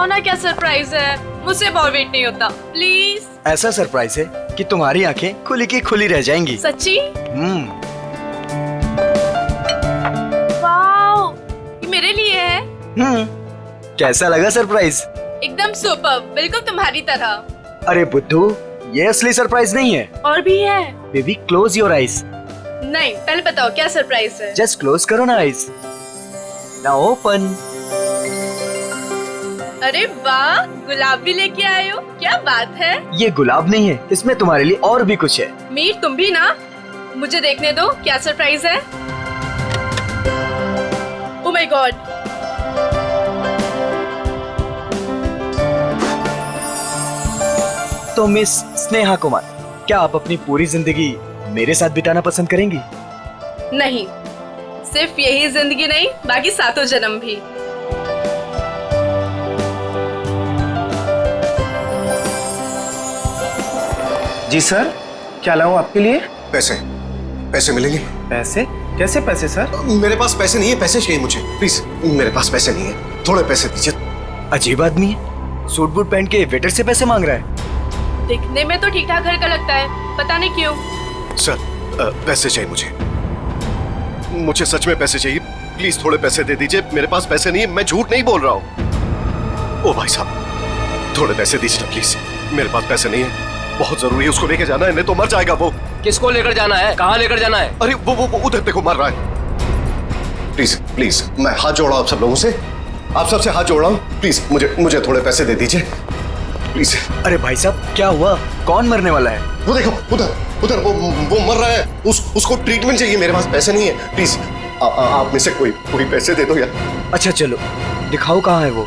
बताओ ना क्या सरप्राइज है, मुझसे और वेट नहीं होता प्लीज। ऐसा सरप्राइज है कि तुम्हारी आंखें खुली की खुली रह जाएंगी। सच्ची? वाओ, ये मेरे लिए है। कैसा लगा सरप्राइज? एकदम सुपर, बिल्कुल तुम्हारी तरह। अरे बुद्धू, ये असली सरप्राइज नहीं है। और भी है। Baby close your eyes. नहीं, पहले बताओ क्या सरप्राइज है। जस्ट क्लोज करो ना आईज। Now open. अरे वाह, गुलाब भी लेके आए हो, क्या बात है। ये गुलाब नहीं है, इसमें तुम्हारे लिए और भी कुछ है। मीर तुम भी ना, मुझे देखने दो क्या सरप्राइज है। ओह माय गॉड, तो मिस स्नेहा कुमार, क्या आप अपनी पूरी जिंदगी मेरे साथ बिताना पसंद करेंगी? नहीं, सिर्फ यही जिंदगी नहीं, बाकी 7 जन्म भी। जी सर, क्या लाऊं आपके लिए? पैसे, पैसे मिलेंगे? पैसे? कैसे पैसे सर? मेरे पास पैसे नहीं है, पैसे चाहिए मुझे प्लीज। मेरे पास पैसे नहीं है, थोड़े पैसे दीजिए। अजीब आदमी है, सूट बूट पहन के वेटर से पैसे मांग रहा है। दिखने में तो ठीक ठाक घर का लगता है, पता नहीं क्यों। सर, पैसे चाहिए मुझे सच में पैसे चाहिए, प्लीज थोड़े पैसे दे दीजिए। मेरे पास पैसे नहीं है, मैं झूठ नहीं बोल रहा हूँ। ओ भाई साहब, थोड़े पैसे दीजिए ना प्लीज, मेरे पास पैसे नहीं है, बहुत जरूरी है, उसको लेके जाना है, नहीं तो मर जाएगा वो। किसको लेकर जाना है, कहाँ लेकर जाना है? अरे वो उधर देखो, मर रहा है। प्लीज प्लीज, मैं हाथ जोड़ रहा हूँ आप सब लोगों से, आप सबसे हाथ जोड़ रहा हूँ, प्लीज मुझे थोड़े पैसे दे दीजिए प्लीज। अरे भाई साहब, क्या हुआ? कौन मरने वाला है? वो देखो उधर वो मर रहा है, उसको ट्रीटमेंट चाहिए, मेरे पास पैसे नहीं है, प्लीज आप में से कोई पैसे दे दो यार। अच्छा चलो, दिखाओ कहाँ है वो।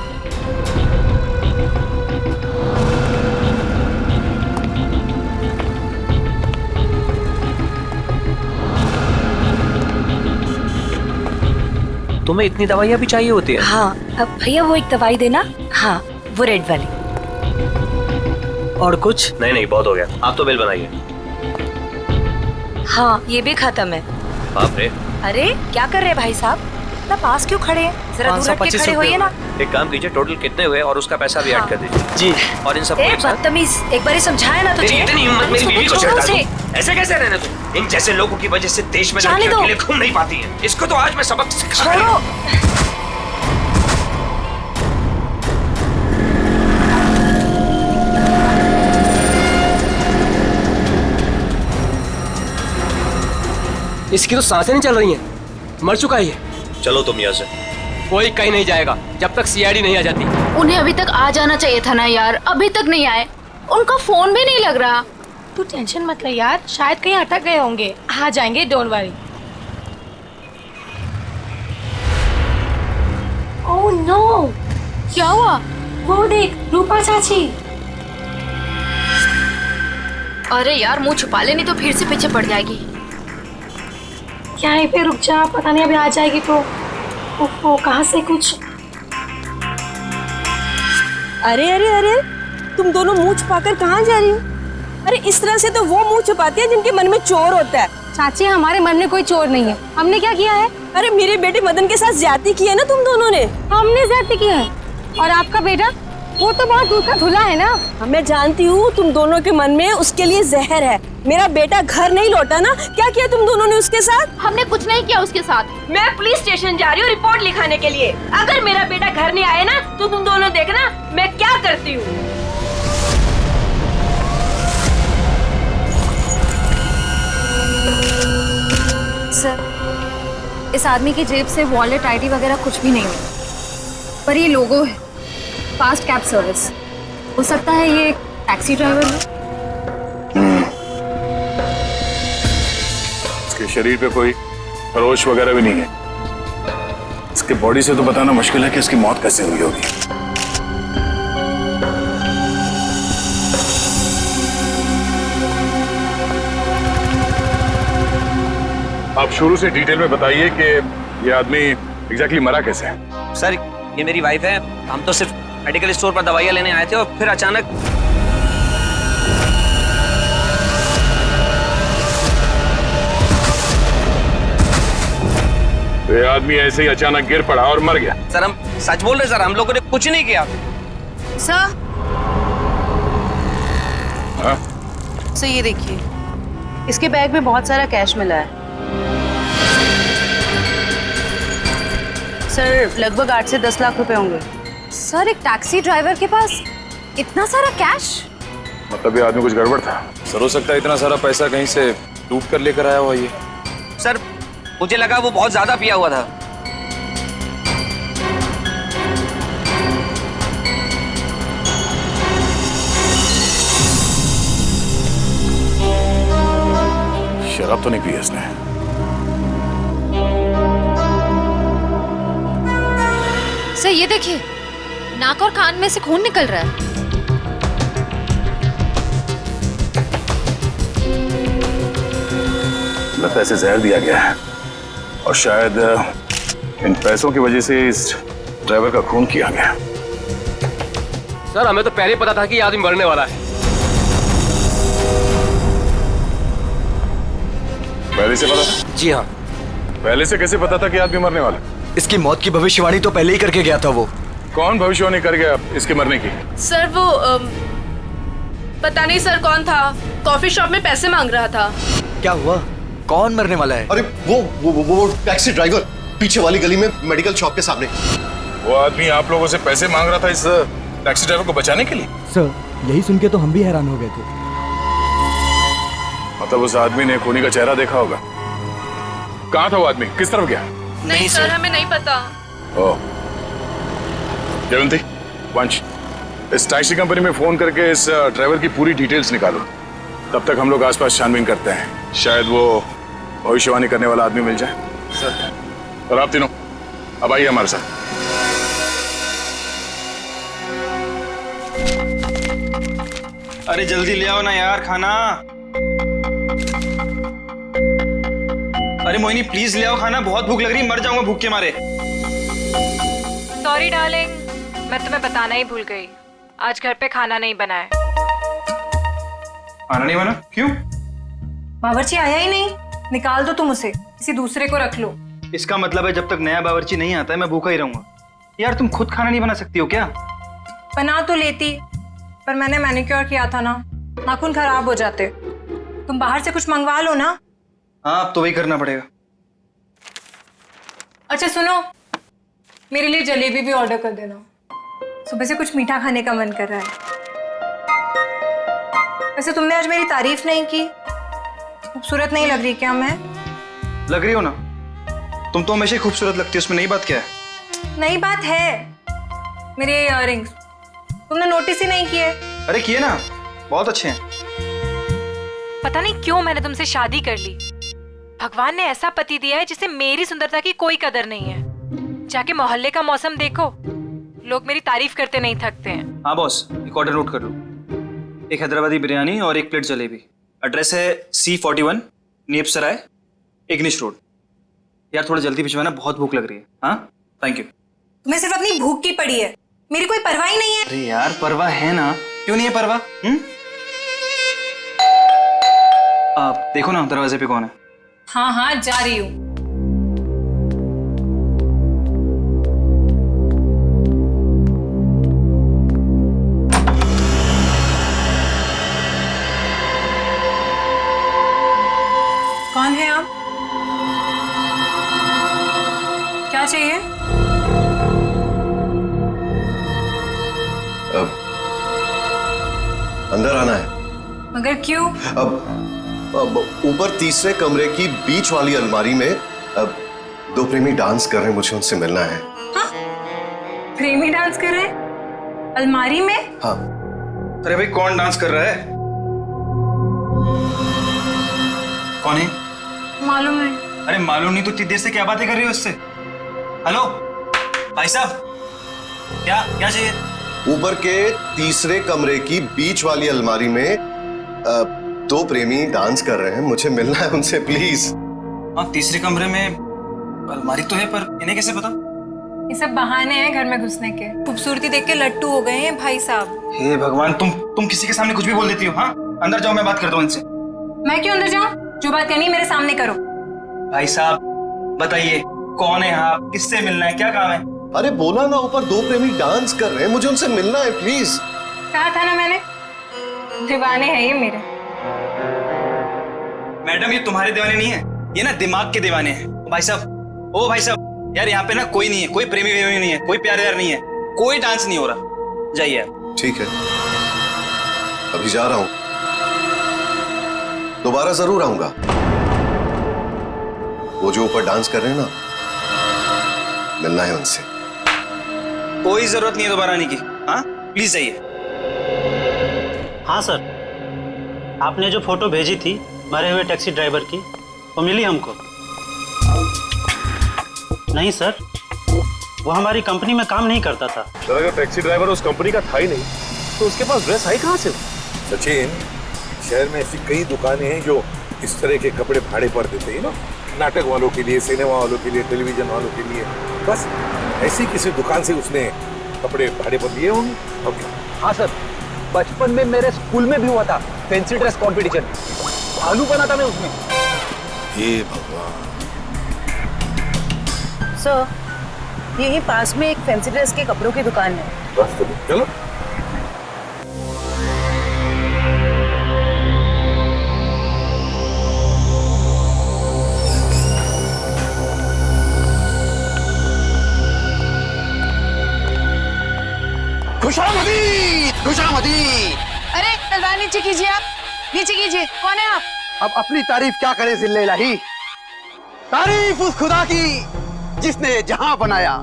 तुम्हें इतनी दवाइयाँ भी चाहिए होती है? हाँ, अब भैया वो एक दवाई देना। हाँ, वो रेड वाली। और कुछ? नहीं, बहुत हो गया, आप तो बिल बनाइए। हाँ, ये भी खत्म है। बाप रे। अरे क्या कर रहे हैं भाई साहब, इतना पास क्यों खड़े हैं? जरा दूर हट के खड़े होइए ना। एक काम कीजिए, टोटल कितने हुए और उसका पैसा भी ऐड कर दीजिए। जी। और इन सब बदतमीज, एक बार ही समझाया ना तुझे। इतनी हिम्मत मेरी बीवी को चढ़ता तुम? ऐसे कैसे रहने तुम? इन जैसे लोगों की वजह से देश में लड़कियां अकेले घूम नहीं पाती हैं। इसको तो आज मैं सबक सिखा रही हूं। इसकी तो सांसें नहीं चल रही हैं, मर चुका है ये। चलो तुम यहाँ से। कोई कहीं नहीं जाएगा जब तक सीआईडी नहीं आ जाती। उन्हें अभी तक आ जाना चाहिए था ना यार, अभी तक नहीं आए, उनका फोन भी नहीं लग रहा। तू टेंशन मत ले यार, शायद कहीं अटक गए होंगे, आ जाएंगे, डोंट वरी। ओह नो, क्या हुआ? वो देख, रूपा चाची। अरे यार, मुंह छुपा ले, नहीं तो फिर से पीछे पड़ जाएगी। क्या है पे, रुक जा, पता नहीं अभी आ जाएगी तो। ओहो, कहाँ से कुछ। अरे अरे अरे, तुम दोनों मुंह छुपाकर कहाँ जा रही हो? अरे इस तरह से तो वो मुंह छुपाती है जिनके मन में चोर होता है। चाची, हमारे मन में कोई चोर नहीं है, हमने क्या किया है? अरे मेरे बेटे मदन के साथ ज्यादती की है ना तुम दोनों ने। हमने ज्यादती की है, और आपका बेटा वो तो बहुत दूर का धुला है ना। मैं जानती हूँ तुम दोनों के मन में उसके लिए जहर है। मेरा बेटा घर नहीं लौटा ना, क्या किया तुम दोनों ने उसके साथ? हमने कुछ नहीं किया उसके साथ। मैं पुलिस स्टेशन जा रही हूँ रिपोर्ट लिखाने के लिए। अगर मेरा बेटा घर नहीं आया ना तो तुम दोनों देखना मैं क्या करती हूँ। सर, इस आदमी की जेब से वॉलेट, आईडी वगैरह कुछ भी नहीं है, पर ये लोगो है, फास्ट कैब सर्विस। हो सकता है ये एक टैक्सी ड्राइवर है। इसके शरीर पे कोई खरोच वगैरह भी नहीं है। इसके बॉडी से तो बताना मुश्किल है कि इसकी मौत कैसे हुई होगी। आप शुरू से डिटेल में बताइए कि ये आदमी एग्जैक्टली मरा कैसे है। सर, ये मेरी वाइफ है, हम तो सिर्फ मेडिकल स्टोर पर दवाइयाँ लेने आए थे और फिर अचानक तो ये आदमी ऐसे ही अचानक गिर पड़ा और मर गया। सर, हम सच बोल रहे सर, हम लोगों ने कुछ नहीं किया। सर हाँ? सर ये देखिए, इसके बैग में बहुत सारा कैश मिला है। सर लगभग 8 से 10 लाख रुपए होंगे। सर एक टैक्सी ड्राइवर के पास इतना सारा कैश? मतलब ये आदमी कुछ गड़बड़ था। सर हो सकता है इतना सारा पैसा कहीं से लूट कर लेकर आया हुआ ये। सर मुझे लगा वो बहुत ज्यादा पिया हुआ था। शराब तो नहीं पी इसने। सर ये देखिए, नाक और कान में से खून निकल रहा है। लगता है इसे जहर दिया गया है और शायद इन पैसों की वजह से इस ड्राइवर का खून किया गया। सर हमें तो पहले ही पता था कि ये आदमी मरने वाला है। पहले से पता था? जी हाँ। पहले से कैसे पता था कि आदमी मरने वाला? इसकी मौत की भविष्यवाणी तो पहले ही करके गया था वो। कौन भविष्यवाणी कर गया इसके मरने की? सर वो पता नहीं सर कौन था, कॉफी शॉप में पैसे मांग रहा था। क्या हुआ? कौन मरने वाला है? अरे वो टैक्सी ड्राइवर, पीछे वाली गली में मेडिकल शॉप के सामने। वो आदमी आप लोगों से पैसे मांग रहा था इस टैक्सी ड्राइवर को बचाने के लिए? सर यही सुन के तो हम भी हैरान हो गए थे। मतलब उस आदमी ने खूनी का चेहरा देखा होगा। कहाँ था वो आदमी? किस तरफ गया? नहीं सर हमें नहीं पता। ओह जयवंती, वंश, इस टैक्सी कंपनी में फोन करके इस ड्राइवर की पूरी डिटेल्स निकालो। तब तक हम लोग आसपास छानबीन करते हैं, शायद वो भविष्यवाणी करने वाला आदमी मिल जाए। सर और आप तीनों अब आइए हमारे साथ। अरे जल्दी ले आओ ना यार खाना। अरे मोहिनी प्लीज ले आओ खाना, बहुत भूख लग रही है, मर जाऊंगा भूख के मारे। सॉरी डार्लिंग, मैं तुम्हें बताना ही भूल गई, आज घर पे खाना नहीं बना है। खाना नहीं बना? क्यों? बावर्ची आया ही नहीं, निकाल दो तुम उसे, किसी दूसरे को रख लो। इसका मतलब है जब तक नया बावर्ची नहीं आता है मैं भूखा ही रहूंगा। यार तुम खुद खाना नहीं बना सकती हो क्या? बना तो लेती, पर मैंने मैनिक्योर किया था ना, नाखून खराब हो जाते। तुम बाहर से कुछ मंगवा लो ना। हाँ अब तो वही करना पड़ेगा। अच्छा सुनो, मेरे लिए जलेबी भी ऑर्डर कर देना, सुबह से कुछ मीठा खाने का मन कर रहा है। वैसे तुमने आज मेरी तारीफ नहीं की, खूबसूरत नहीं लग रही क्या मैं? लग रही हो ना, तुम तो हमेशा ही खूबसूरत लगती हो, उसमें नई बात क्या है? नई बात है, मेरे इयररिंग्स तुमने नोटिस ही नहीं किए। अरे किए ना, बहुत अच्छे हैं। पता नहीं क्यों मैंने तुमसे शादी कर ली। भगवान ने ऐसा पति दिया है जिसे मेरी सुंदरता की कोई कदर नहीं है। जाके मोहल्ले का मौसम देखो, लोग मेरी तारीफ करते नहीं थकते हैं। हाँ बॉस, एक ऑर्डर नोट कर लो, एक हैदराबादी बिरयानी और एक प्लेट जलेबी। एड्रेस है C41 नीप सराय, इग्निश रोड। यार थोड़ा जल्दी भिजवाना, बहुत भूख लग रही है। हाँ थैंक यू। तुम्हें सिर्फ अपनी भूख की पड़ी है, मेरी कोई परवाह ही नहीं है। अरे यार परवाह है ना, क्यों नहीं है परवाह? आप देखो ना दरवाजे पे कौन है। हाँ हाँ जा रही हूँ। कौन है आप? क्या चाहिए? अब अंदर आना है। मगर क्यों? अब ऊपर तीसरे कमरे की बीच वाली अलमारी में अब दो प्रेमी डांस कर रहे हैं, मुझे उनसे मिलना है। हाँ? प्रेमी डांस कर रहे हैं अलमारी में? हाँ। अरे भाई कौन डांस कर रहा है? कौन है? मालूम है। अरे मालूम नहीं तो इतनी देर से क्या बातें कर रही हो इससे? हेलो भाई साहब, क्या क्या चाहिए? ऊपर के तीसरे कमरे की बीच वाली अलमारी में दो प्रेमी डांस कर रहे हैं, मुझे मिलना है उनसे प्लीज। हाँ तीसरे कमरे में अलमारी तो है, पर इन्हें कैसे पता? ये सब बहाने हैं घर में घुसने के। खूबसूरती देख के लट्टू हो गए हैं भाई साहब। हे भगवान, तुम किसी के सामने कुछ भी बोल देती हो। हाँ अंदर जाओ, मैं बात करता हूँ इनसे। मैं क्यों अंदर जाऊँ? जो बात करनी है मेरे सामने करो। भाई साहब बताइए कौन है आप, किससे मिलना है, क्या काम है? अरे बोला ना, ऊपर दो प्रेमी डांस कर रहे हैं, मुझे उनसे मिलना है प्लीज। कहा था ना मैंने, दीवाने हैं ये मेरे। मैडम ये तुम्हारे दीवाने नहीं है, ये ना दिमाग के दीवाने हैं। भाई साहब, ओ भाई साहब, यार यहाँ पे ना कोई नहीं है, कोई प्रेमी वेमी नहीं है, कोई प्यार व्यार नहीं है, कोई डांस नहीं हो रहा। जाइए आप। ठीक है, अभी जा रहा हूं, दोबारा जरूर आऊंगा। वो जो ऊपर डांस कर रहे हैं ना, मिलना है उनसे। कोई जरूरत नहीं है दोबारा आने की। हाँ प्लीज जाइए। हाँ सर, आपने जो फोटो भेजी थी मरे हुए टैक्सी ड्राइवर की, वो मिली हमको। नहीं सर, वो हमारी कंपनी में काम नहीं करता था। सर अगर टैक्सी ड्राइवर उस कंपनी का था ही नहीं तो उसके पास ड्रेस आई कहाँ से? सचिन, शहर में ऐसी कई दुकानें हैं जो इस तरह के कपड़े भाड़े पर देते हैं ना, नाटक वालों के लिए, सिनेमा वालों के लिए, टेलीविजन वालों के लिए। बस ऐसी किसी दुकान से उसने कपड़े भाड़े पर लिए होंगे। ओके। हाँ सर, बचपन में मेरे स्कूल में भी हुआ था फैंसी ड्रेस कंपटीशन, भालू बना था मैं उसमें। हे भगवान। सर, यहीं पास में एक फैंसी ड्रेस के कपड़ों की दुकान है। बस तो चलो। खुशामदी, खुशामदी। अरे तलवार नीचे कीजिए, आप नीचे कीजिए। कौन है आप? अब अपनी तारीफ क्या करे जिल्ले इलाही, तारीफ उस खुदा की जिसने जहां बनाया।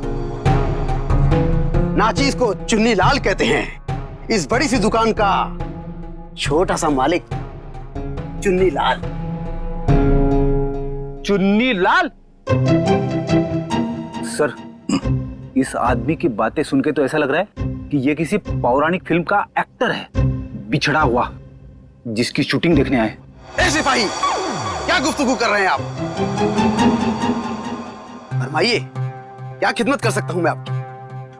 नाचीज को चुन्नी लाल कहते हैं, इस बड़ी सी दुकान का छोटा सा मालिक चुन्नी लाल। चुन्नी लाल? सर, इस आदमी की बातें सुन के तो ऐसा लग रहा है कि ये किसी पौराणिक फिल्म का एक्टर है, बिछड़ा हुआ, जिसकी शूटिंग देखने आए। ए सिपाही, क्या गुफ्तगू कर रहे हैं आप? फरमाइए, क्या खिदमत कर सकता हूं मैं आपकी?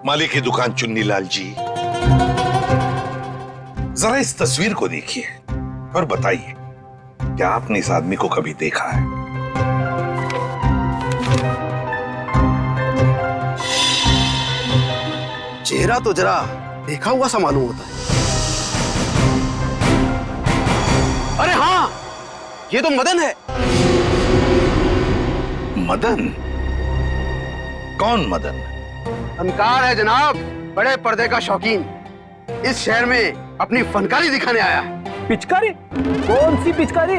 मालिक की दुकान चुन्नी लाल जी, जरा इस तस्वीर को देखिए और बताइए, क्या आपने इस आदमी को कभी देखा है? चेहरा तो जरा देखा हुआ सा मालूम होता है। अरे हाँ, ये तो मदन है। मदन? कौन मदन? फनकार है जनाब, बड़े पर्दे का शौकीन। इस शहर में अपनी फनकारी दिखाने आया है। पिचकारी? कौन सी पिचकारी?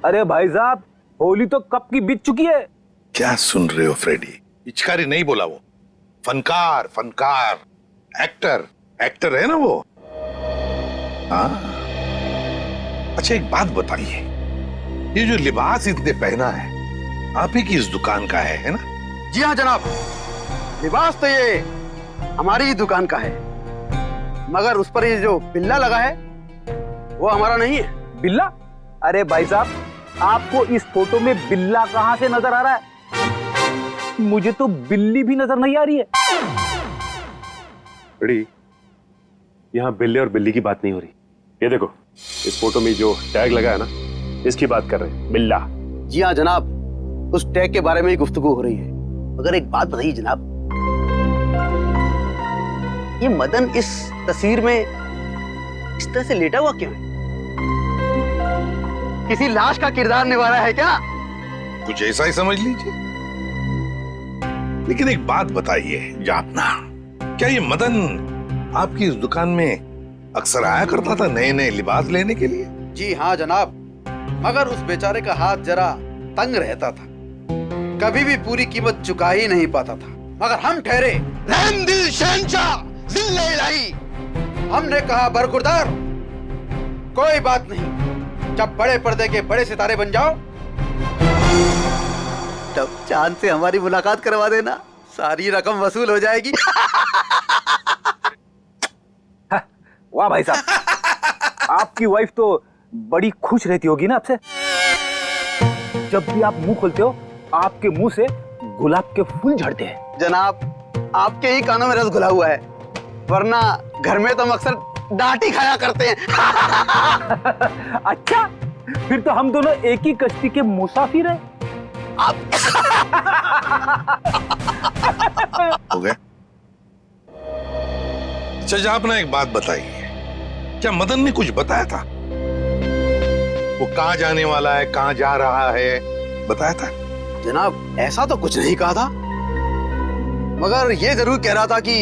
अरे भाई साहब, होली तो कब की बीत चुकी है। क्या सुन रहे हो फ्रेडी? पिचकारी नहीं बोला वो, फनकार, फनकार, एक्टर, एक्टर है ना वो। हाँ, अच्छा एक बात बताइए, ये जो लिबास इसने पहना है आप ही की इस दुकान का है ना? जी हाँ जनाब, लिबास तो ये हमारी ही दुकान का है, मगर उस पर ये जो बिल्ला लगा है वो हमारा नहीं है। बिल्ला? अरे भाई साहब, आपको इस फोटो में बिल्ला कहां से नजर आ रहा है? मुझे तो बिल्ली भी नजर नहीं आ रही है। बड़ी, यहाँ बिल्ले और बिल्ली की बात नहीं हो रही। ये देखो, इस फोटो में जो टैग लगा है ना, इसकी बात कर रहे हैं, बिल्ला। जी हाँ जनाब, उस टैग के बारे में ही गुफ्तगू हो रही है। मगर एक बात बताइए जनाब, ये मदन इस तस्वीर में इस तरह से लेटा हुआ क्यों है? किसी लाश का किरदार निभा रहा है क्या? कुछ ऐसा ही समझ लीजिए। लेकिन एक बात बताइए जापना, क्या ये मदन आपकी इस दुकान में अक्सर आया करता था नए नए लिबास लेने के लिए? जी हाँ जनाब, मगर उस बेचारे का हाथ जरा तंग रहता था, कभी भी पूरी कीमत चुका ही नहीं पाता था। मगर हम ठहरे रहम दिल शहंशाह जिल्ले इलाही, हमने कहा बरखुरदार, कोई बात नहीं, जब बड़े पर्दे के बड़े सितारे बन जाओ तब चांद से हमारी मुलाकात करवा देना, सारी रकम वसूल हो जाएगी। वाह भाई साहब, आपकी वाइफ तो बड़ी खुश रहती होगी ना आपसे। जब भी आप मुंह खोलते हो आपके मुंह से गुलाब के फूल झड़ते हैं। जनाब, आपके ही कानों में रस घुला हुआ है, वरना घर में तो हम अक्सर डांट ही खाया करते हैं। अच्छा, फिर तो हम दोनों एक ही कश्ती के मुसाफिर हैं। हो गया? अच्छा आपने एक बात बताई है, क्या मदन ने कुछ बताया था? वो कहाँ जाने वाला है, कहाँ जा रहा है, बताया था? जनाब ऐसा तो कुछ नहीं कहा था, मगर ये जरूर कह रहा था कि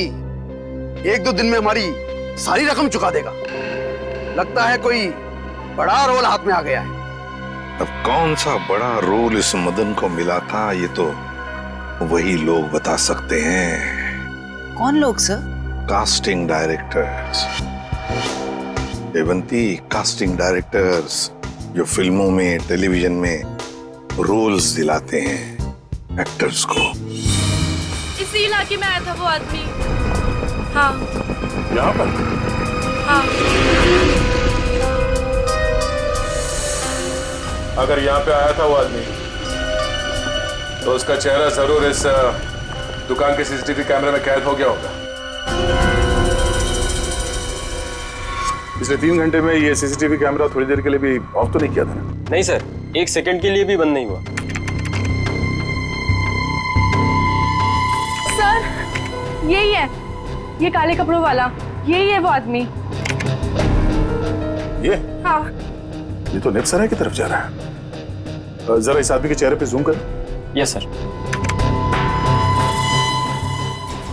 1-2 दिन में हमारी सारी रकम चुका देगा। लगता है कोई बड़ा रोल हाथ में आ गया है। अब कौन सा बड़ा रोल इस मदन को मिला था, ये तो वही लोग बता सकते हैं। कौन लोग sir? Casting directors Devanti, casting directors जो फिल्मों में, टेलीविजन में रोल्स दिलाते हैं एक्टर्स को। इसी इलाके में आया था वो आदमी। हाँ यहाँ पर? हाँ। अगर यहाँ पे आया था वो आदमी तो उसका चेहरा जरूर इस दुकान के सीसीटीवी कैमरे में कैद हो गया होगा। पिछले 3 घंटे में ये सीसीटीवी कैमरा थोड़ी देर के लिए भी ऑफ तो नहीं किया था ना? नहीं सर, 1 सेकंड के लिए भी बंद नहीं हुआ। सर यही है, ये काले कपड़ों वाला, यही है वो आदमी। ये? हाँ। ये तो नेपसराय की तरफ जा रहा है। जरा इस आदमी के चेहरे पे जूम कर। Yes sir.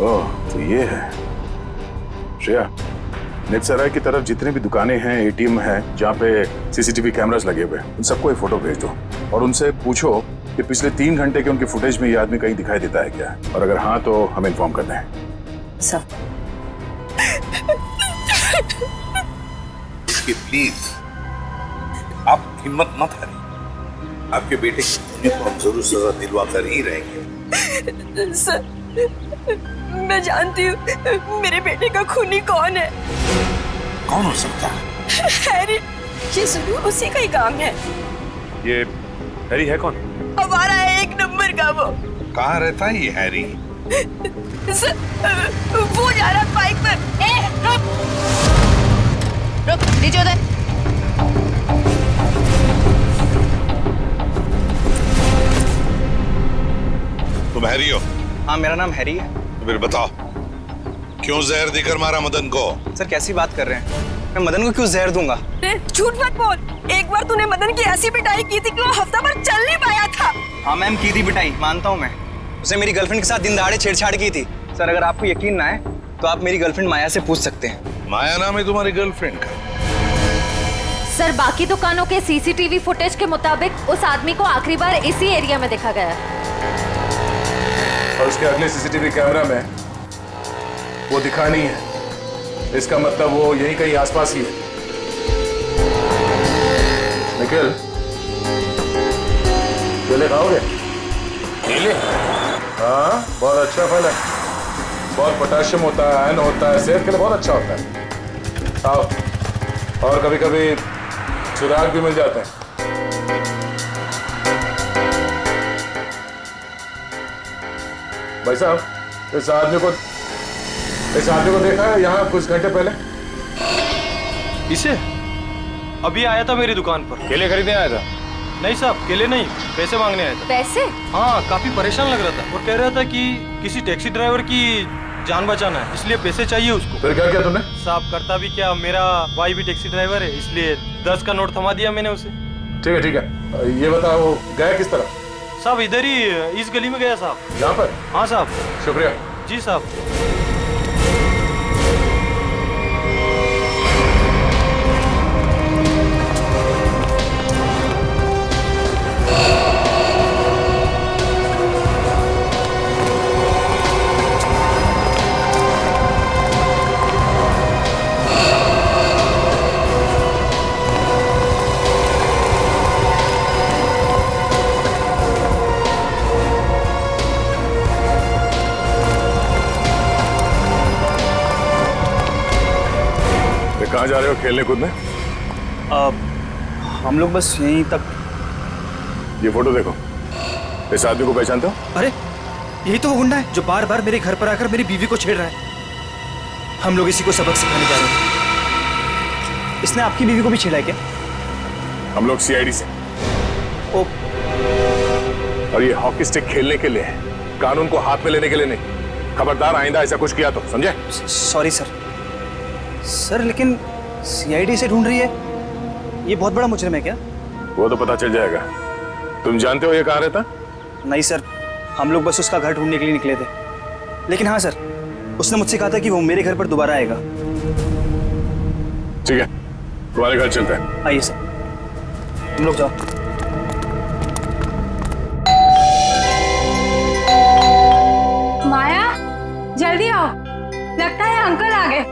ओह, तो ये है श्रेया। नेपसराय की तरफ जितने भी दुकानें हैं, एटीएम हैं, जहाँ पे सीसीटीवी कैमरास लगे हुए हैं, उन सबको एक फोटो भेज दो और उनसे पूछो कि पिछले 3 घंटे के उनके फुटेज में ये आदमी कहीं दिखाई देता है क्या, और अगर हाँ तो हमें इन्फॉर्म करना है। सर प्लीज आप हिम्मत मत हारिए, आपके बेटे की तो हम जरूर सजा दिलवा कर ही रहेंगे। सर मैं जानती हूँ मेरे बेटे का खूनी कौन है। कौन हो सकता है? हैरी, ये जरूर उसी का ही काम है। ये हैरी है कौन? हमारा है 1 नंबर का वो। कहाँ रहता है ये हैरी? सर वो जा रहा है बाइक पर। रुक नीचे उधर। तुम हैरी हो? हाँ मेरा नाम हैरी है। तो फिर बताओ क्यों जहर देकर मारा मदन को? सर कैसी बात कर रहे हैं, मैं मदन को क्यों जहर दूंगा? झूठ मत बोल, एक बार तूने मदन की ऐसी पिटाई की थी कि वो हफ्ता भर चल नहीं पाया था। हाँ मैम की थी पिटाई, मानता हूँ मैं। उसे मेरी गर्लफ्रेंड के साथ दिन दहाड़े छेड़छाड़ की थी। सर अगर आपको यकीन ना है तो आप मेरी गर्लफ्रेंड माया से पूछ सकते हैं। माया नाम है तुम्हारी गर्लफ्रेंड का? सर बाकी दुकानों के सीसीटीवी फुटेज के मुताबिक उस आदमी को आखिरी बार इसी एरिया में देखा गया और उसके अगले सीसीटीवी कैमरा में वो दिखा नहीं है। इसका मतलब वो यहीं कहीं आसपास ही है। निखिल, केले खाओगे? केले? हाँ बहुत अच्छा फल है, बहुत पोटेशियम होता है, आयरन होता है, सेहत के लिए बहुत अच्छा होता है। खाओ। और कभी कभी सुराग भी मिल जाते हैं। भाई साहब इस आदमी को देखा है यहाँ कुछ घंटे पहले? इसे अभी आया था मेरी दुकान पर। केले खरीदने आया था? नहीं साहब, केले नहीं, पैसे मांगने आया था। पैसे? हाँ काफी परेशान लग रहा था और कह रहा था कि किसी टैक्सी ड्राइवर की जान बचाना है, इसलिए पैसे चाहिए उसको। फिर क्या किया तुमने? साहब करता भी क्या, मेरा भाई भी टैक्सी ड्राइवर है, इसलिए 10 का नोट थमा दिया मैंने उसे। ठीक है ये बताओ वो गया किस तरफ? साहब इधर ही इस गली में गया साहब। यहाँ पर? हाँ साहब। शुक्रिया। जी साहब। कहाँ जा रहे हो खेलने कूदने? हम लोग बस यहीं तक। ये फोटो देखो, इस आदमी को पहचानते हो? अरे यही तो वो गुंडा है जो बार बार मेरे घर पर आकर मेरी बीवी को छेड़ रहा है। हम लोग इसी को सबक सिखाने जा रहे हैं। इसने आपकी बीवी को भी छेड़ा है क्या? हम लोग सीआईडी से। ओ और ये हॉकी स्टिक खेलने के लिए है, कानून को हाथ में लेने के लिए नहीं। खबरदार आइंदा ऐसा कुछ किया तो, समझे? Sorry sir. सर लेकिन सीआईडी से ढूंढ रही है, ये बहुत बड़ा मुजरिम है क्या? वो तो पता चल जाएगा। तुम जानते हो ये कहाँ रहता? नहीं सर, हम लोग बस उसका घर ढूंढने के लिए निकले थे। लेकिन हाँ सर, उसने मुझसे कहा था कि वो मेरे घर पर दोबारा आएगा। ठीक है, तुम्हारे घर चलते हैं। आइए सर, तुम लोग जाओ। माया, जल्दी आओ, लगता है अंकल आ गए।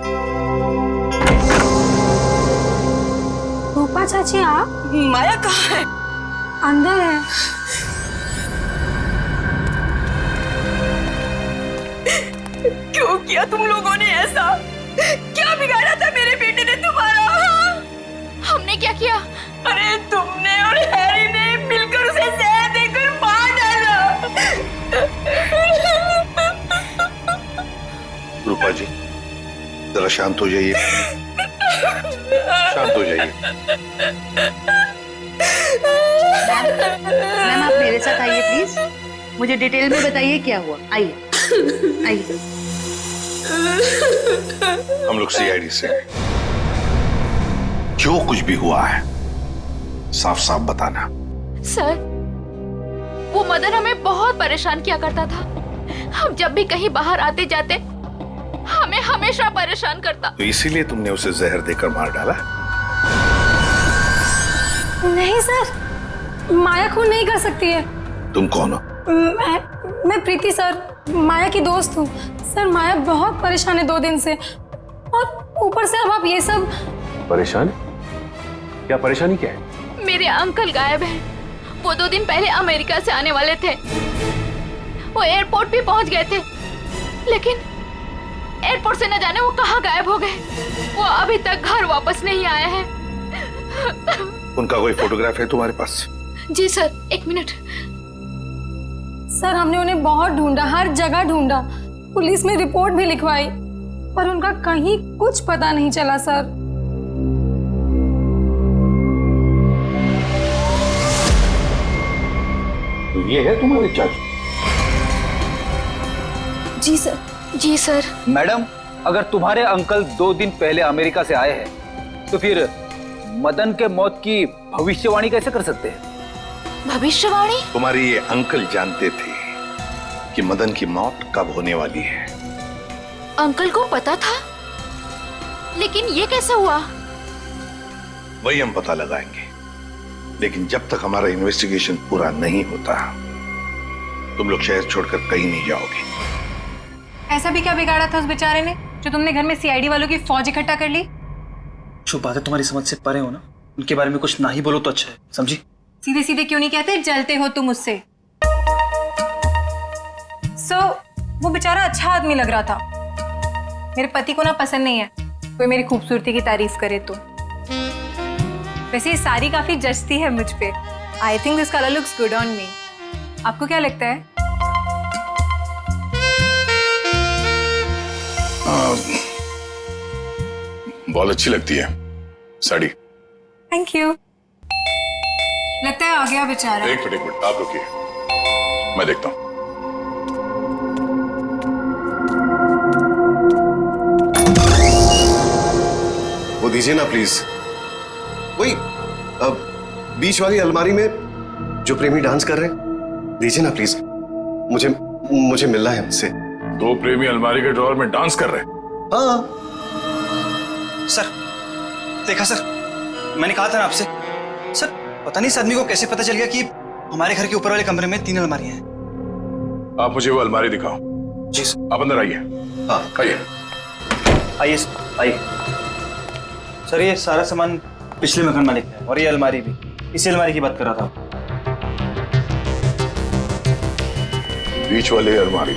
रूपा चाची आप? माया कहाँ है? अंदर है। क्यों किया तुम लोगों ने ऐसा? क्या बिगाड़ा था मेरे बेटे ने तुम्हारा? हमने क्या किया? अरे तुमने और हैरी ने मिलकर उसे जहर देकर मार डाला। रूपा जी, जरा शांत हो जाइए, शांत हो जाइए। मैम आप मेरे साथ आइए प्लीज, मुझे डिटेल में बताइए क्या हुआ। आइए आइए। हम लोग सीआईडी से, जो कुछ भी हुआ है साफ साफ बताना। सर, वो मदन हमें बहुत परेशान किया करता था। हम जब भी कहीं बाहर आते जाते हमें हमेशा परेशान करता। तो इसीलिए तुमने उसे जहर देकर मार डाला? नहीं सर, माया खून नहीं कर सकती है। तुम कौन हो? मैं प्रीति सर, माया की दोस्त हूँ। सर माया बहुत परेशान है 2 दिन से, और ऊपर से अब आप ये सब। परेशान? क्या परेशानी क्या है? मेरे अंकल गायब हैं। वो 2 दिन पहले अमेरिका से आने वाले थे। वो एयरपोर्ट भी पहुंच गए थे, लेकिन एयरपोर्ट से न जाने वो कहाँ गायब हो गए। वो अभी तक घर वापस नहीं आए हैं। उनका कोई फोटोग्राफ है तुम्हारे पास? जी सर, 1 मिनट। सर हमने उन्हें बहुत ढूंढा, हर जगह ढूंढा, पुलिस में रिपोर्ट भी लिखवाई, पर उनका कहीं कुछ पता नहीं चला सर। तो ये है तुम्हारे चाचू? जी सर। जी सर। मैडम, अगर तुम्हारे अंकल 2 दिन पहले अमेरिका से आए हैं, तो फिर मदन के मौत की भविष्यवाणी कैसे कर सकते हैं? भविष्यवाणी? तुम्हारे ये अंकल जानते थे कि मदन की मौत कब होने वाली है। अंकल को पता था, लेकिन ये कैसे हुआ? वही हम पता लगाएंगे, लेकिन जब तक हमारा इन्वेस्टिगेशन पूरा नहीं होता, तुम लोग शहर छोड़कर कहीं नहीं जाओगे। ऐसा भी क्या बिगाड़ा था उस बेचारे ने, जो तुमने घर में सीआईडी वालों की फौज इकट्ठा कर ली? जो बातें तुम्हारी समझ से परे हो ना, उनके बारे में कुछ ना ही बोलो तो अच्छा है, समझी? सीधे सीधे क्यों नहीं कहते, जलते हो तुम उससे। वो बेचारा अच्छा आदमी लग रहा था। मेरे पति को ना पसंद नहीं है कोई मेरी खूबसूरती की तारीफ करे तो। वैसे ये साड़ी काफी जचती है मुझ पे। I think this colour looks good on me. आपको क्या लगता है? बहुत अच्छी लगती है साड़ी। Thank you. लगता है आ गया बेचारा। एक मिनट आप रुकिए, मैं देखता हूँ। वो दीजिए ना प्लीज। वही बीच वाली अलमारी में जो प्रेमी डांस कर रहे हैं, दीजिए ना प्लीज। मुझे मिलना है उनसे। 2 प्रेमी अलमारी के ड्रॉअर में डांस कर रहे हैं? हाँ सर, देखा सर, मैंने कहा था ना आपसे। सर पता नहीं इस आदमी को कैसे पता चल गया कि हमारे घर के ऊपर वाले कमरे में 3 अलमारियां हैं। आप मुझे वो अलमारी दिखाओ। जी सर। आप अंदर आइए। हाँ आइए। आइए आइए। सर ये सारा सामान पिछले मकान मालिक का है, और ये अलमारी भी इसी अलमारी की बात कर रहा था। बीच वाले अलमारी।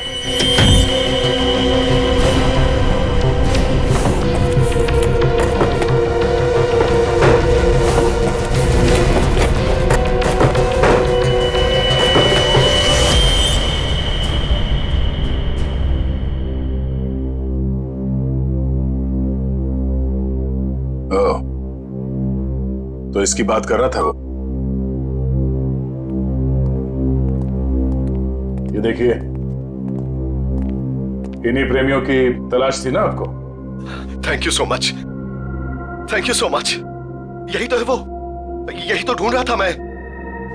तो इसकी बात कर रहा था वो। ये देखिए, इन्हीं प्रेमियों की तलाश थी ना आपको? Thank you so much, thank you so much. यही तो है वो, यही तो ढूंढ रहा था मैं।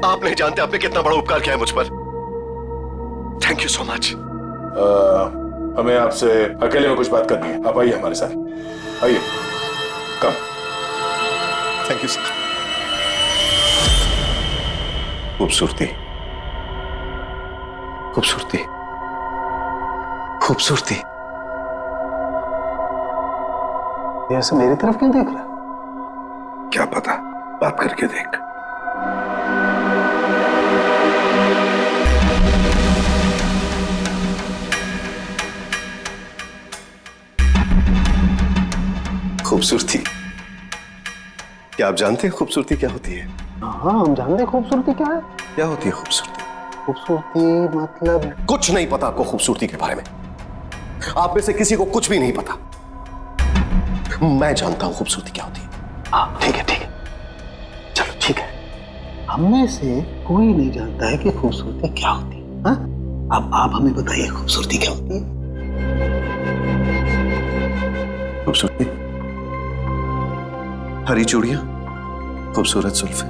आप नहीं जानते आपने कितना बड़ा उपकार किया है मुझ पर। Thank you so much. हमें आपसे अकेले में कुछ बात करनी है, आप आइए हमारे साथ, आइए, कम। Thank you sir. खूबसूरती, खूबसूरती, खूबसूरती। ऐसे मेरी तरफ क्यों देख रहा? क्या पता, बात करके देख। खूबसूरती, क्या आप जानते हैं खूबसूरती क्या होती है? हाँ, हम जानते हैं खूबसूरती क्या है। क्या होती है खूबसूरती? खूबसूरती मतलब कुछ नहीं पता आपको खूबसूरती के बारे में। आप में से किसी को कुछ भी नहीं पता। मैं जानता हूं खूबसूरती क्या होती है। हाँ, ठीक है, ठीक है, चलो ठीक है। हम में से कोई नहीं जानता है कि खूबसूरती क्या होती है। हाँ? अब आप हमें बताइए खूबसूरती क्या होती है? खूबसूरती हरी चूड़ियां, खूबसूरत जुल्फे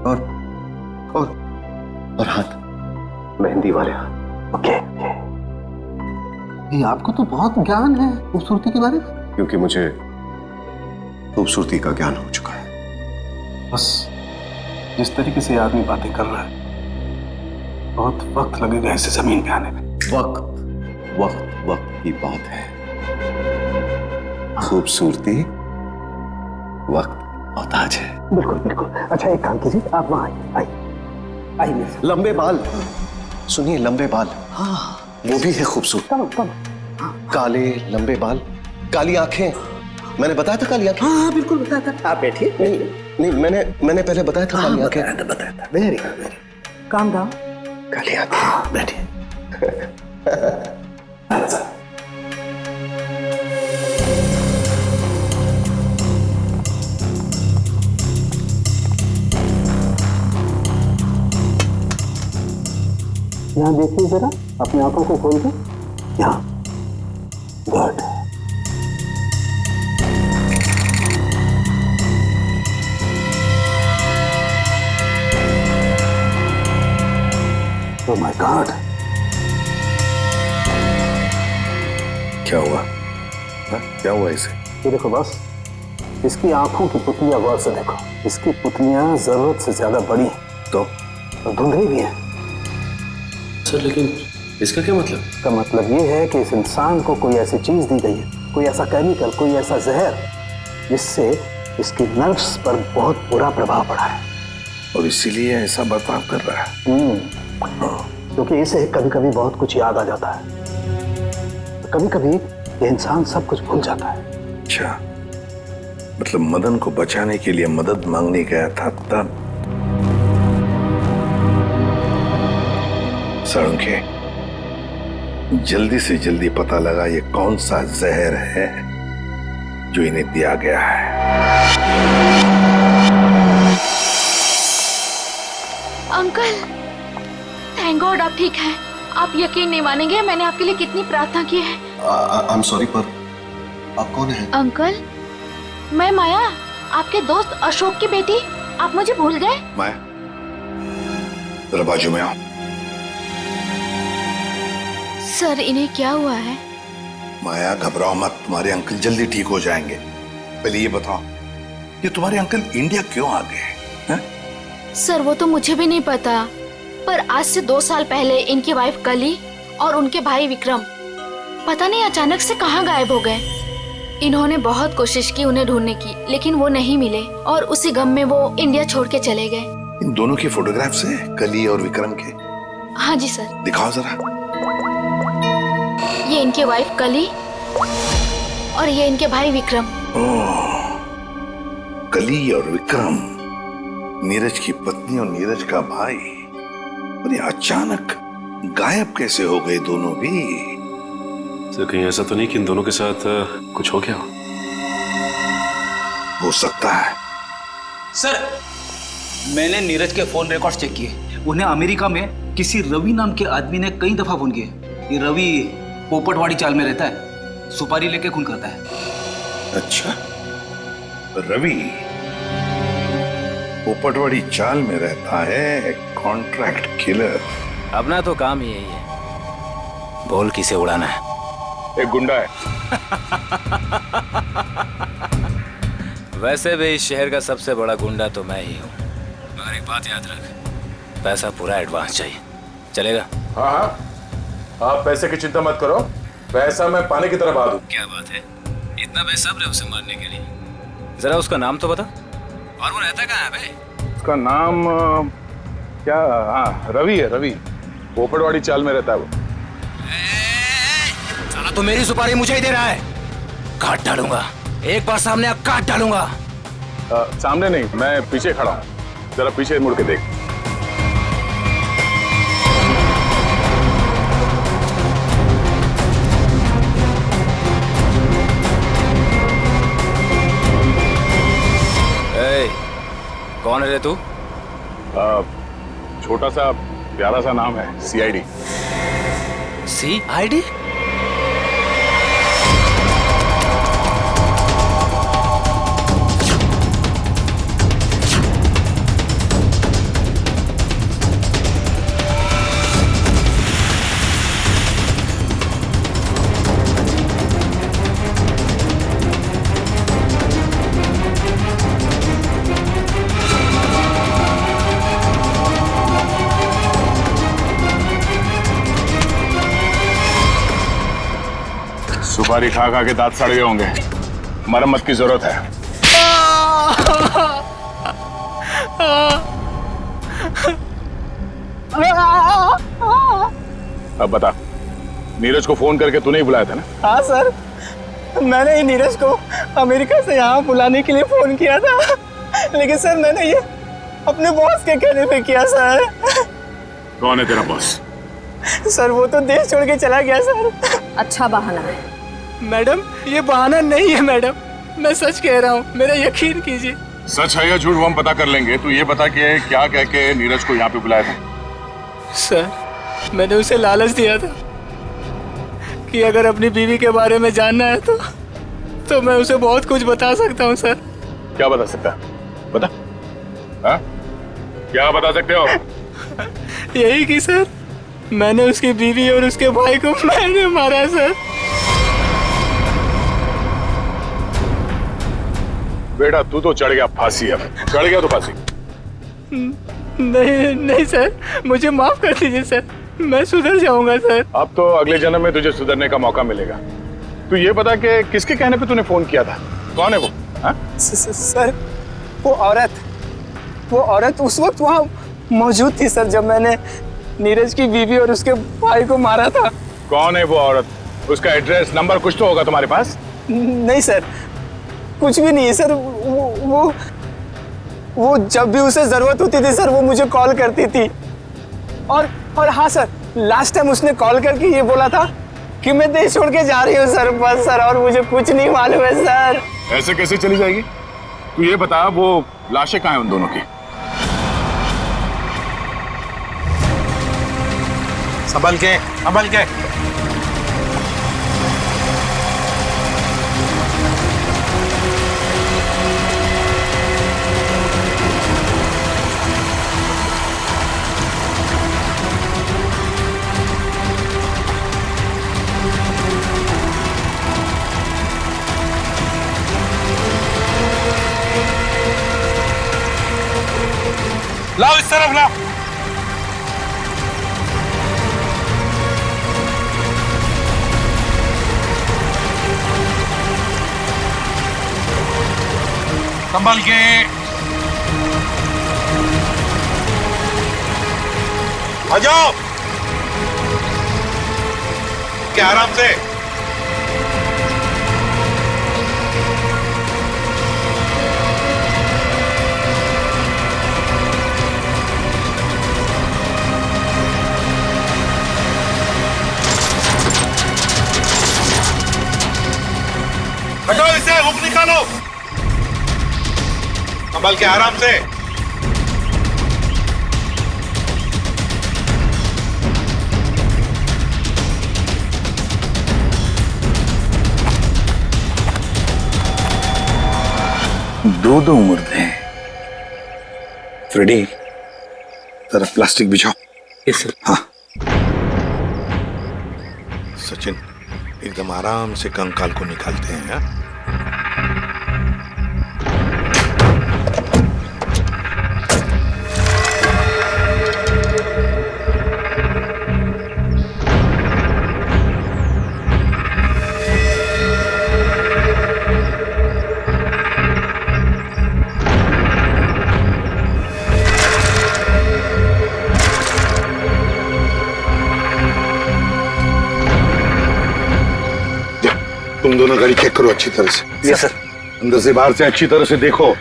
और हाथ, मेहंदी वाले हाथ। ओके, ये आपको तो बहुत ज्ञान है खूबसूरती के बारे में। क्योंकि मुझे खूबसूरती का ज्ञान हो चुका है। बस जिस तरीके से आदमी बातें कर रहा है, बहुत वक्त लगेगा इसे जमीन पे आने में। वक्त वक्त वक्त की बात है। खूबसूरती वक्त मोहताज है। बिल्कुल बिल्कुल। अच्छा एक काम कीजिए, आप वहां आइए, आइए मेरे साथ। लंबे बाल, सुनिए, लंबे बाल, हाँ वो भी है खूबसूरत। काले लंबे बाल, काली आंखें। मैंने बताया था काली आंखें। हाँ बिल्कुल बताया था। आप बैठिए। नहीं, मैंने पहले बताया था काली आंखें। बताया था। Very good, calm down. काली आंखें। बैठिए। यहाँ देखिए जरा, अपनी आंखों को खोल के। यहाँ, गुड। ओह माय गॉड, क्या हुआ? क्या हुआ इसे? ये देखो बस, इसकी आंखों की पुतलियां गौर से देखो। इसकी पुतलियां जरूरत से ज्यादा बड़ी हैं तो धुंधली भी हैं। सर लेकिन इसका क्या मतलब? इसका मतलब ये है कि इस इंसान को कोई ऐसी चीज दी गई है, कोई ऐसा केमिकल, कोई ऐसा जहर, जिससे इसकी नर्व्स पर बहुत बुरा प्रभाव पड़ा है और इसीलिए ऐसा बर्ताव कर रहा है। क्योंकि इसे कभी कभी बहुत कुछ याद आ जाता है, कभी कभी ये इंसान सब कुछ भूल जाता है। अच्छा, मतलब मदन को बचाने के लिए मदद मांगने गया था तब। सड़ुंखे, जल्दी से जल्दी पता लगा ये कौन सा जहर है जो इन्हें दिया गया है। अंकल, थैंक गॉड आप ठीक हैं। आप यकीन नहीं मानेंगे, मैंने आपके लिए कितनी प्रार्थना की है। आई एम सॉरी, पर आप कौन हैं? अंकल, मैं माया, आपके दोस्त अशोक की बेटी। आप मुझे भूल गए? माया, जरा बाजू में आओ। सर, इन्हें क्या हुआ है? माया घबराओ मत, तुम्हारे अंकल जल्दी ठीक हो जाएंगे। पहले ये बताओ, ये तुम्हारे अंकल इंडिया क्यों आ गए? सर, वो तो मुझे भी नहीं पता, पर आज से 2 साल पहले इनकी वाइफ कली और उनके भाई विक्रम पता नहीं अचानक से कहाँ गायब हो गए। इन्होंने बहुत कोशिश की उन्हें ढूंढने की, लेकिन वो नहीं मिले और उसी गम में वो इंडिया छोड़ के चले गए। इन दोनों के फोटोग्राफ्स हैं, कली और विक्रम के? हाँ जी सर। दिखाओ जरा। ये इनके वाइफ कली और ये इनके भाई विक्रम। ओह, कली और विक्रम, नीरज की पत्नी और नीरज का भाई। और ये अचानक गायब कैसे हो गए दोनों भी? सर कहीं ऐसा तो नहीं कि इन दोनों के साथ कुछ हो गया हो सकता है। सर, मैंने नीरज के फोन रिकॉर्ड चेक किए। उन्हें अमेरिका में किसी रवि नाम के आदमी ने कई दफा फोन किया। ये रवि पोपटवाड़ी चाल में रहता है, सुपारी लेके खून करता है। अच्छा, रवि पोपटवाड़ी चाल में रहता है, कॉन्ट्रैक्ट किलर। अपना तो काम ही यही है, बोल किसे उड़ाना है। एक गुंडा है। वैसे भी इस शहर का सबसे बड़ा गुंडा तो मैं ही हूँ। मगर एक बात याद रख, पैसा पूरा एडवांस चाहिए, चलेगा? हाँ हाँ, आप पैसे की चिंता मत करो, पैसा मैं पानी की तरह बहा दूं। क्या बात है, इतना बेसब्र है उसे मारने के लिए? जरा उसका नाम तो बता। और वो रहता कहाँ है बे? उसका नाम क्या? हाँ, रवि है, रवि। पोपटवाड़ी चाल में रहता है वो। साला तो मेरी सुपारी मुझे ही दे रहा है, काट डालूंगा। एक बार सामने आ, काट डालूंगा। सामने नहीं, मैं पीछे खड़ा हूँ, जरा पीछे मुड़ के देख। कौन है रे तू? छोटा सा प्यारा सा नाम है, CID। CID? सुपारी खा खा के दांत सड़ गए होंगे, मरम्मत की जरूरत है। अब बता, नीरज को फोन करके तूने ही बुलाया था ना? हाँ सर, मैंने ही नीरज को अमेरिका से यहाँ बुलाने के लिए फोन किया था, लेकिन सर मैंने ये अपने बॉस के कहने पे किया सर। कौन है तेरा बॉस? सर वो तो देश छोड़ के चला गया सर। अच्छा बहाना है। मैडम ये बहाना नहीं है मैडम, मैं सच कह रहा हूँ, मेरा यकीन कीजिए। सच है या झूठ वो हम पता कर लेंगे। तू ये बता कि क्या कह के नीरज को यहाँ पे बुलाया था? सर मैंने उसे लालच दिया था कि अगर अपनी बीवी के बारे में जानना है तो मैं उसे बहुत कुछ बता सकता हूँ सर। क्या बता सकता है? बता। हाँ? क्या बता सकते हो? यही कि सर मैंने उसकी बीवी और उसके भाई को मैंने मारा सर। बेटा तू तो चढ़ गया फांसी, अब चढ़ गया तो फांसी। नहीं नहीं सर, मुझे माफ कर दीजिए सर, मैं सुधर जाऊंगा सर। अब तो अगले जन्म में तुझे सुधरने का मौका मिलेगा। तू ये बता कि किसके कहने पे तूने फोन किया था? कौन है वो? सर वो औरत उस वक्त वहाँ मौजूद थी सर जब मैंने नीरज की बीवी और उसके भाई को मारा था। कौन है वो औरत? उसका एड्रेस नंबर कुछ तो होगा तुम्हारे पास? नहीं सर, कुछ भी नहीं है सर। वो जब भी उसे जरूरत होती थी सर वो मुझे कॉल करती थी। और हाँ सर, लास्ट टाइम उसने कॉल करके ये बोला था कि मैं देश छोड़ के जा रही हूँ सर, बस सर, और मुझे कुछ नहीं मालूम है सर। ऐसे कैसे चली जाएगी? तू ये बता वो लाशें कहाँ हैं उन दोनों की? संभल के, संभल के। लाओ इस तरफ लाओ। संभल के। आ जाओ, क्या आराम से। हटाओ इसे, हुक निकालो। संभल के, आराम से। दो मुर्दे हैं। फ्रेडी, जरा प्लास्टिक बिछाओ। Yes sir. हाँ सचिन, एकदम आराम से कंकाल को निकालते हैं। हाँ? तुम दोनों गाड़ी चेक करो अच्छी तरह से। Yes sir. अंदर से बाहर से अच्छी तरह से देखो।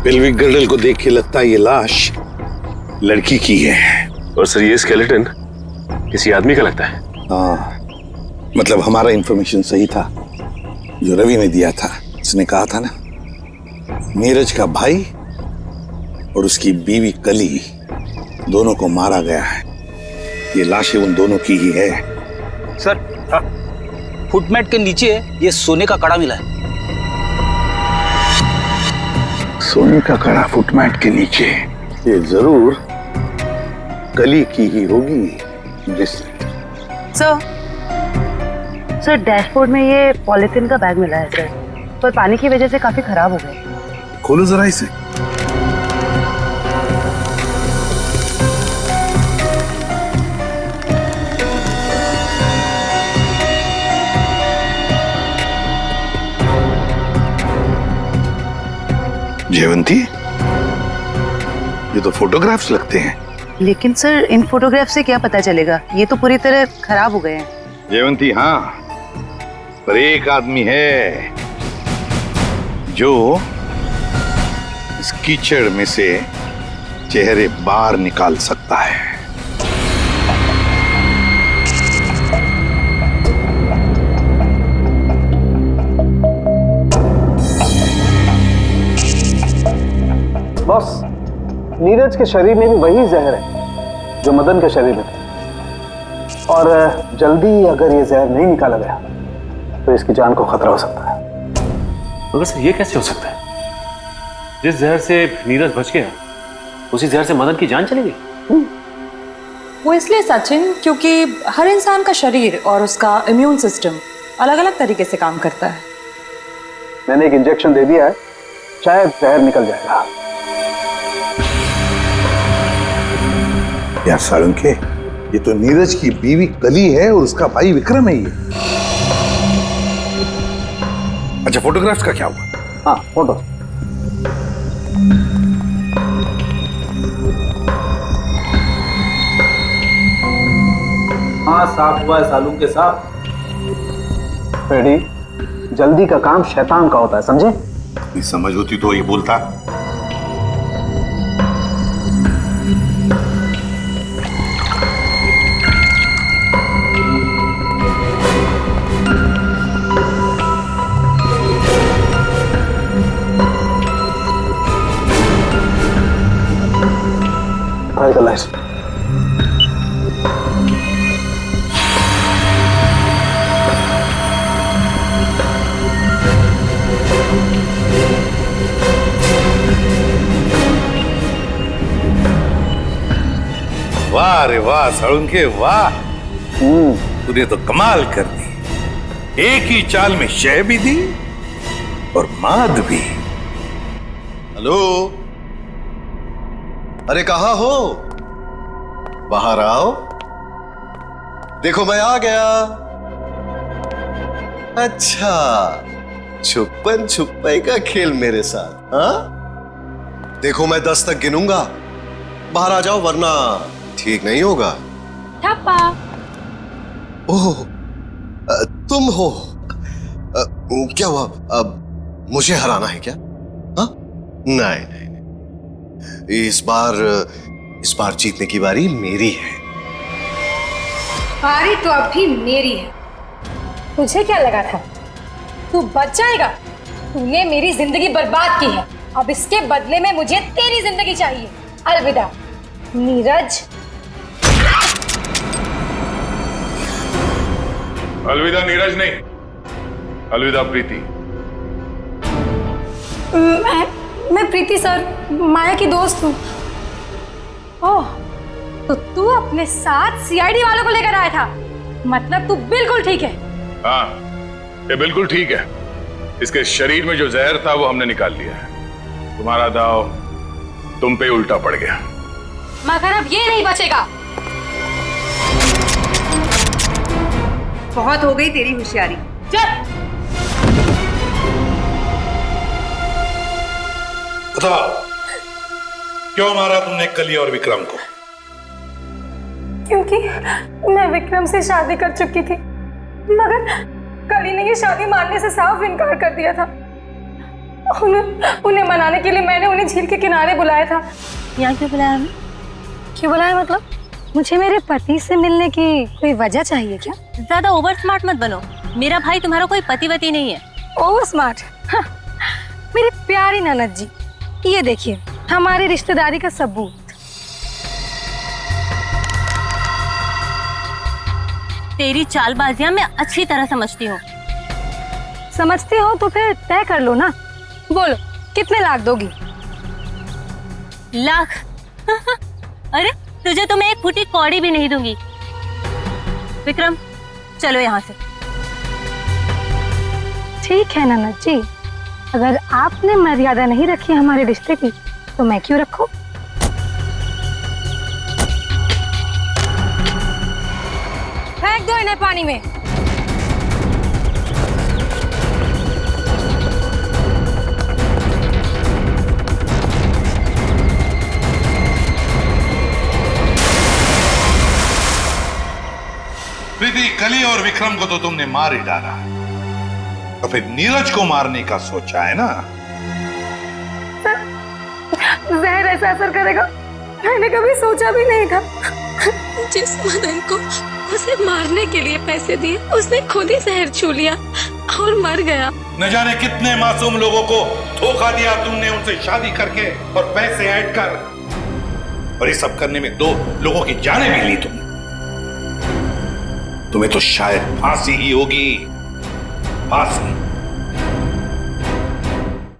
पेल्विक गर्डल को देख के लगता है ये लाश लड़की की है। और सर ये स्केलेटन किसी आदमी का लगता है। हाँ, मतलब हमारा इंफॉर्मेशन सही था जो रवि ने दिया था। उसने कहा था ना, नीरज का भाई और उसकी बीवी कली दोनों को मारा गया है। ये लाशें उन दोनों की ही है। सर, फुटमैट के नीचे ये सोने का कड़ा मिला है। सोने का कड़ा फुटमैट के नीचे? ये जरूर कली की ही होगी। सर डैशबोर्ड में ये पॉलिथीन का बैग मिला है सर, पर पानी की वजह से काफी खराब हो गए। खोलो जरा इसे। जयवंती, ये तो फोटोग्राफ्स लगते हैं। लेकिन सर इन फोटोग्राफ से क्या पता चलेगा, ये तो पूरी तरह खराब हो गए हैं। जयवंती, हाँ, पर एक आदमी है जो इस कीचड़ में से चेहरे बाहर निकाल सकता है। बॉस, नीरज के शरीर में भी वही जहर है जो मदन के शरीर में था, और जल्दी अगर ये जहर नहीं निकाला गया तो इसकी जान को खतरा हो सकता है। मगर सर ये कैसे हो सकता है? जिस जहर से नीरज बच गया उसी जहर से मदन की जान चली गई। वो इसलिए सचिन, क्योंकि हर इंसान का शरीर और उसका इम्यून सिस्टम अलग अलग तरीके से काम करता है। मैंने एक इंजेक्शन दे दिया है, शायद जहर निकल जाएगा। यार साळुंखे, ये तो नीरज की बीवी कली है और उसका भाई विक्रम है ये। अच्छा, फोटोग्राफ्स का क्या हुआ? हाँ, फोटो। हाँ, साफ हुआ है सालूंखे साहब। फ्रेडी, जल्दी का काम शैतान का होता है, समझे? ये समझ होती तो ये बोलता। वाह रे वाह साळुंखे, वाह, तूने तो कमाल कर दी। एक ही चाल में शय भी दी और माद भी। हेलो, अरे कहाँ हो? बाहर आओ, देखो मैं आ गया। अच्छा, छुपन छुपाई का खेल मेरे साथ? हाँ, देखो मैं 10 तक गिनूंगा, बाहर आ जाओ वरना ठीक नहीं होगा। ठप्पा। ओह, तुम हो? क्या हुआ? अब मुझे हराना है क्या? हाँ? नहीं नहीं नहीं, इस बार जीतने की बारी मेरी है। बारी तो अब भी मेरी है। तुझे क्या लगा था तू बच जाएगा? तूने मेरी जिंदगी बर्बाद की है, अब इसके बदले में मुझे तेरी जिंदगी चाहिए। अलविदा नीरज। अलविदा नीरज नहीं, अलविदा प्रीति। मैं प्रीति सर, माया की दोस्त हूँ। ओह, तो तू अपने साथ सीआईडी वालों को लेकर आया था? मतलब तू बिल्कुल ठीक है। हाँ, ये बिल्कुल ठीक है। इसके शरीर में जो जहर था वो हमने निकाल लिया है। तुम्हारा दाव तुम पे उल्टा पड़ गया। मगर अब ये नहीं बचेगा। बहुत हो गई तेरी होशियारी। चल। बताओ, क्यों मारा तुमने कली और विक्रम को? क्योंकि मैं विक्रम से शादी कर चुकी थी, मगर कली ने ये शादी मानने से साफ इनकार कर दिया था। उन्हें मनाने के लिए मैंने उन्हें झील के किनारे बुलाया था। यहाँ क्यों बुलाया हमें? क्यों बुलाया मतलब? मुझे मेरे पति से मिलने की कोई वजह चाहिए क्या? ज्यादा ओवर स्मार्ट मत बनो। मेरा भाई तुम्हारा कोई पतिवती नहीं है। Over smart? मेरी प्यारी ननद जी, ये देखिए हमारी रिश्तेदारी का सबूत। तेरी चालबाजियां मैं अच्छी तरह समझती हूँ। समझती हो तो फिर तय कर लो ना। बोलो कितने लाख दोगी? लाख? अरे तुझे तो मैं एक फूटी कौड़ी भी नहीं दूंगी। विक्रम चलो यहाँ से। ठीक है ननद जी, अगर आपने मर्यादा नहीं रखी हमारे रिश्ते की तो मैं क्यों रखूं? फेंक दो इन्हें पानी में। प्रीति, कली और विक्रम को तो तुमने मार ही डाला, तो फिर नीरज को मारने का सोचा है ना? जहर ऐसा असर करेगा मैंने कभी सोचा भी नहीं था। जिस मदन को उसे मारने के लिए पैसे दिए उसने खुद ही जहर छू लिया और मर गया। न जाने कितने मासूम लोगों को धोखा दिया तुमने, उनसे शादी करके और पैसे ऐड कर, और ये सब करने में 2 लोगों की जानें भी ली तुमने। तुम्हें तो शायद फांसी ही होगी, फांसी।